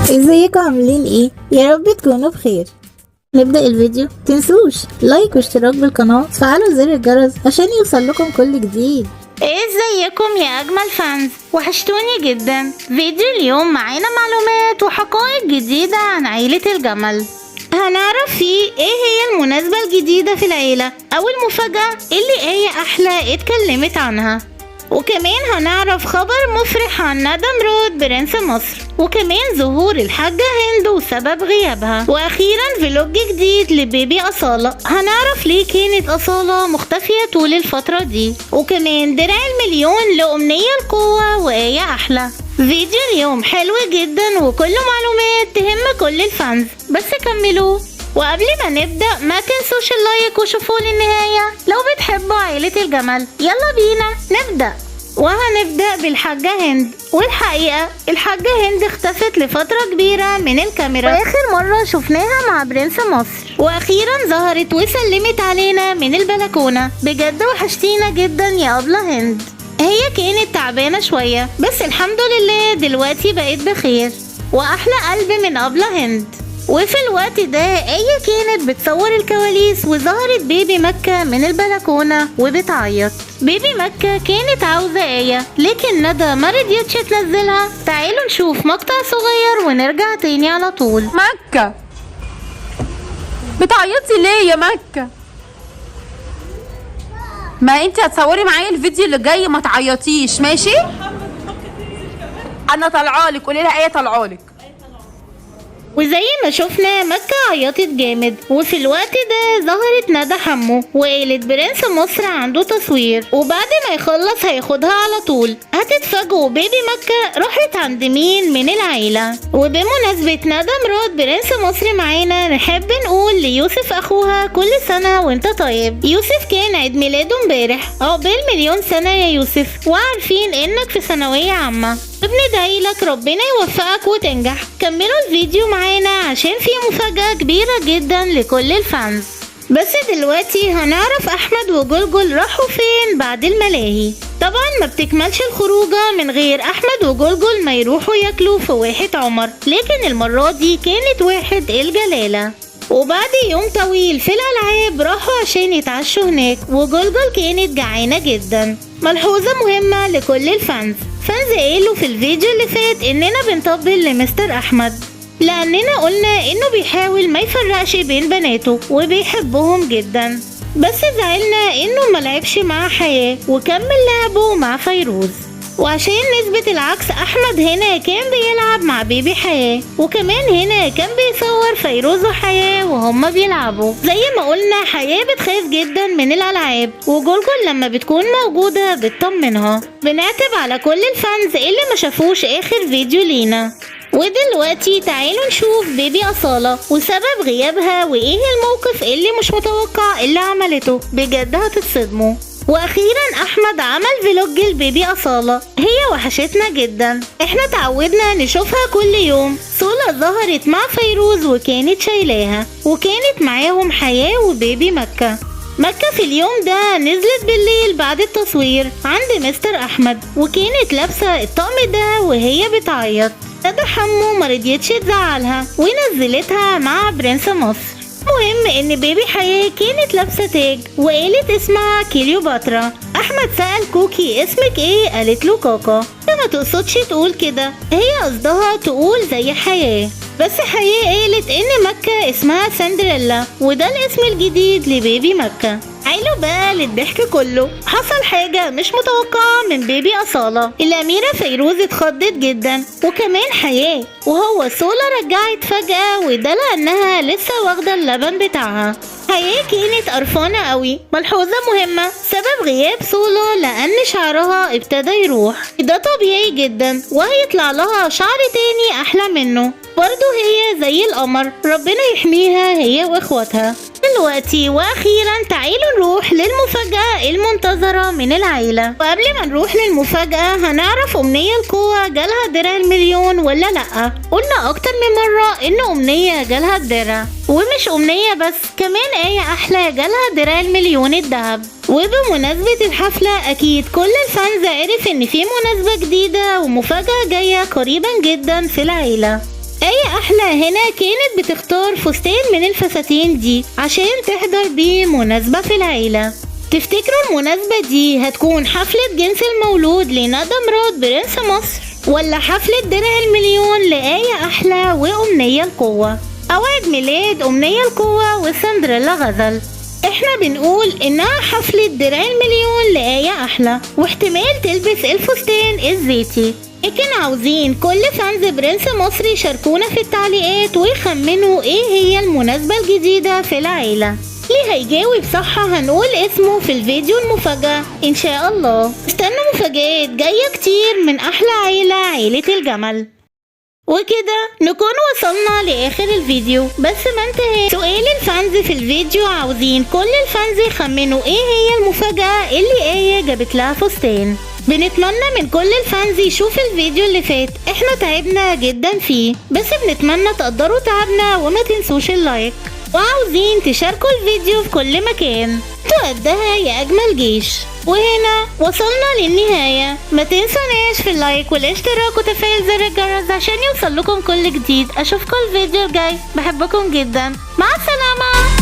ازيكم عاملين ايه؟ يا رب تكونوا بخير. نبدأ الفيديو، تنسوش لايك واشتراك بالقناة وتفعلوا زر الجرس عشان يوصل لكم كل جديد. ازيكم يا اجمل فانز، وحشتوني جدا. فيديو اليوم معانا معلومات وحقائق جديدة عن عيلة الجمل. هنعرف فيه ايه هي المناسبة الجديدة في العيلة او المفاجأة اللي ايه احلى اتكلمت عنها، وكمان هنعرف خبر مفرح عن ندى مراد برنس مصر، وكمان ظهور الحاجة هند وسبب غيابها، واخيرا فلوج جديد لبيبي أصالة. هنعرف ليه كانت أصالة مختفية طول الفترة دي، وكمان درع المليون لأمنية القوة وآية أحلى. فيديو اليوم حلو جدا وكله معلومات تهم كل الفانز، بس كملوا. وقبل ما نبدأ ما تنسوش اللايك وشوفوا للنهاية لو بتحبوا عائلة الجمل. يلا بينا نبدأ، وهنبدأ بالحاجة هند. والحقيقة الحاجة هند اختفت لفترة كبيرة من الكاميرا، وآخر مرة شفناها مع برنس مصر، وأخيرا ظهرت وسلمت علينا من البلكونة. بجد وحشتينا جدا يا أبلة هند. هي كانت تعبانة شوية بس الحمد لله دلوقتي بقت بخير، وأحلى قلب من أبلة هند. وفي الوقت ده آية كانت بتصور الكواليس وظهرت بيبي مكة من البلكونة وبتعيط. بيبي مكة كانت عاوزة آية لكن ندى ما رضيتش تنزلها. تعالوا نشوف مقطع صغير ونرجع تاني على طول. مكة بتعيطي ليه يا مكة؟ ما انت هتصوري معايا الفيديو اللي جاي، ما تعيطيش ماشي؟ انا طالعالك، قولي لها ايه طالعالك. وزي ما شفنا مكة عيطت جامد، وفي الوقت ده ظهرت ندى حمو وقالت برنس مصر عنده تصوير وبعد ما يخلص هياخدها على طول. هتتفاجئوا بيبي مكة راحت عند مين من العيلة. وبمناسبة ندى مراد برنس مصر معانا نحب نقول ليوسف اخوها كل سنة وانت طيب. يوسف كان عيد ميلاده امبارح، عقبال مليون سنة يا يوسف، وعارفين انك في ثانوية عامة، بندعي لك ربنا يوفقك وتنجح. كملوا الفيديو معانا عشان في مفاجأة كبيرة جدا لكل الفانز. بس دلوقتي هنعرف احمد وجلجل راحوا فين بعد الملاهي. طبعا ما بتكملش الخروجة من غير احمد وجلجل ما يروحوا ياكلوا في واحة عمر، لكن المرة دي كانت واحة الجلالة. وبعد يوم طويل في الألعاب راحوا عشان يتعشوا هناك، وجلجل كانت جعانة جدا. ملحوظة مهمة لكل الفانز قالوا في الفيديو اللي فات اننا بنطبل لمستر احمد لاننا قلنا انه بيحاول ما يفرقش بين بناته وبيحبهم جدا، بس زعلنا انه ملعبش مع حياة وكمل لعبه مع فيروز. وعشان نثبت العكس احمد هنا كان بيلعب مع بيبي حياة، وكمان هنا كان بيصور فيروز وحياة وهما بيلعبوا. زي ما قلنا حياة بتخاف جدا من الالعاب، وجلجل لما بتكون موجودة بتطمنها. بنعتب على كل الفانز اللي ما شافوش اخر فيديو لينا. ودلوقتي تعالوا نشوف بيبي أصالة وسبب غيابها وايه الموقف اللي مش متوقع اللي عملته. بجد هتتصدموا. واخيرا احمد عمل فلوج لبيبي أصالة. هي وحشتنا جدا، احنا تعودنا نشوفها كل يوم. صولة ظهرت مع فيروز وكانت شايلاها، وكانت معاهم حياة وبيبي مكة. مكة في اليوم ده نزلت بالليل بعد التصوير عند مستر احمد، وكانت لابسة الطقم ده وهي بتعيط. ندى حمو مرضيتش تزعلها ونزلتها مع برنس مصر. المهم ان بيبي حياة كانت لابسة تاج وقالت اسمها كليوباترا. احمد سأل كوكي اسمك ايه؟ قالت له كاكا. ما تقصدش تقول كده، هي قصدها تقول زي حياة، بس حياة قالت ان مكة اسمها سندريلا وده الاسم الجديد لبيبي مكة. عيلوا بقى للضحك كله. حصل حاجة مش متوقعة من بيبي أصالة. الأميرة فيروز اتخضت جدا وكمان حياة، وهو صولة رجعت فجأة وده لأنها لسه واخدة اللبن بتاعها. حياة كانت قرفانة قوي. ملحوظة مهمة، سبب غياب صولة لأن شعرها ابتدى يروح، ده طبيعي جدا وهيطلع لها شعر تاني أحلى منه. برضو هي زي القمر، ربنا يحميها هي واخواتها. دلوقتي واخيرا تعالوا نروح للمفاجأة المنتظرة من العيلة. وقبل ما نروح للمفاجأة هنعرف أمنية القوة جالها درع المليون ولا لأ. قلنا أكتر من مرة إن أمنية جالها الدرع، ومش أمنية بس، كمان آية أحلى جالها درع المليون الذهب. وبمناسبة الحفلة أكيد كل الفانز عرف إن في مناسبة جديدة ومفاجأة جاية قريبا جدا في العيلة. آية آية أحلى هنا كانت بتختار فستان من الفساتين دي عشان تحضر بيه مناسبة في العيلة. تفتكروا المناسبة دي هتكون حفلة جنس المولود لندى مراد برنس مصر، ولا حفلة درع المليون لآية أحلى وأمنية القوة، أو عيد ميلاد أمنية القوة وسندريلا غزل؟ احنا بنقول انها حفلة درع المليون لآية أحلى، واحتمال تلبس الفستان الزيتي. لكن عاوزين كل فانز برنس مصر يشاركونا في التعليقات ويخمنوا ايه هي المناسبة الجديدة في العيلة. اللي هيجاوب صح هنقول اسمه في الفيديو المفاجأة ان شاء الله. استنوا مفاجآت جاية كتير من احلى عيلة، عيلة الجمل. وكده نكون وصلنا لاخر الفيديو، بس ما انتهى سؤال الفانز في الفيديو. عاوزين كل الفانز يخمنوا ايه هي المفاجأة اللي آية جابت لها فستان. بنتمنى من كل الفانز يشوف الفيديو اللي فات، احنا تعبنا جدا فيه، بس بنتمنى تقدروا تعبنا وما تنسوش اللايك، وعاوزين تشاركوا الفيديو في كل مكان. تؤدها يا اجمل جيش. وهنا وصلنا للنهاية، ما تنسوناش في اللايك والاشتراك وتفعيل زر الجرس عشان يوصل لكم كل جديد. اشوفكم الفيديو الجاي، بحبكم جدا، مع السلامة.